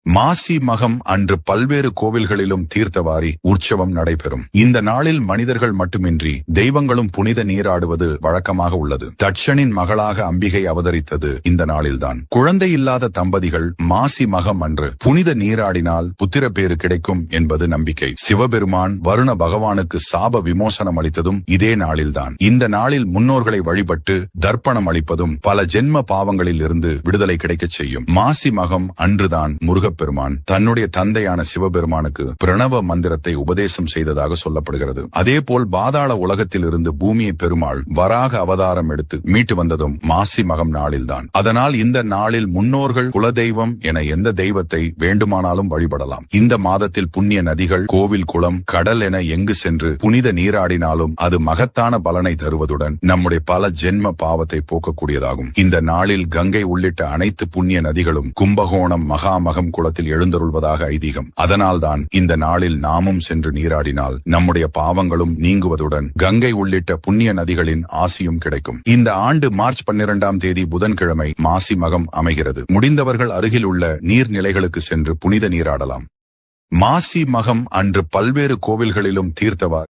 மாசி மகம் அன்று பல்வேறு கோவில்களிலும் தீர்த்தவாரி உற்சவம் நடைபெறும். இந்த நாளில் மனிதர்கள் மட்டுமின்றி தெய்வங்களும் புனித நீராடுவது வழக்கமாக உள்ளது. தட்சனின் மகளாக அம்பிகை அவதரித்தது இந்த நாளில்தான். குழந்தை இல்லாத தம்பதிகள் மாசி மகம் அன்று புனித நீராடினால் புத்திர பேறு கிடைக்கும் என்பது நம்பிக்கை. சிவபெருமான் வருண பகவானுக்கு சாப விமோசனம் அளித்ததும் இதே நாளில்தான். இந்த நாளில் முன்னோர்களை வழிபட்டு தர்ப்பணம் அளிப்பதும் பல ஜென்ம பாவங்களில் இருந்து விடுதலை கிடைக்கச் செய்யும். மாசி மகம் அன்றுதான் முருகப்பெருமான் தன்னுடைய தந்தையான சிவபெருமானுக்கு பிரணவ மந்திரத்தை உபதேசம் செய்ததாக சொல்லப்படுகிறது. அதேபோல் பாதாள உலகத்தில் இருந்து பூமியை பெருமாள் வராக அவதாரம் எடுத்து மீட்டு வந்ததும் மாசி மகம் நாளில்தான். அதனால் இந்த நாளில் முன்னோர்கள் குலதெய்வம் என எந்த தெய்வத்தை வேண்டுமானாலும் வழிபடலாம். இந்த மாதத்தில் புண்ணிய நதிகள், கோவில், குளம், கடல் என எங்கு சென்று புனித நீராடினாலும் அது மகத்தான பலனை தருவதுடன் நம்முடைய பல ஜென்ம பாவத்தை போக்கக்கூடியதாகும். இந்த நாளில் கங்கை உள்ளிட்ட அனைத்து புண்ணிய நதிகளும் கும்பகோணம் மகாமகம் குளத்தில் எழுந்தருள்வதாக ஐதீகம். அதனால்தான் இந்த நாளில் நாமும் சென்று நீராடினால் நம்முடைய பாவங்களும் நீங்குவதுடன் கங்கை உள்ளிட்ட புண்ணிய நதிகளின் ஆசியும் கிடைக்கும். இந்த ஆண்டு மார்ச் 12ஆம் தேதி புதன்கிழமை மாசி மகம் அமைகிறது. முடிந்தவர்கள் அருகில் உள்ள நீர்நிலைகளுக்கு சென்று புனித நீராடலாம். மாசி மகம் அன்று பல்வேறு கோவில்களிலும் தீர்த்தவாரி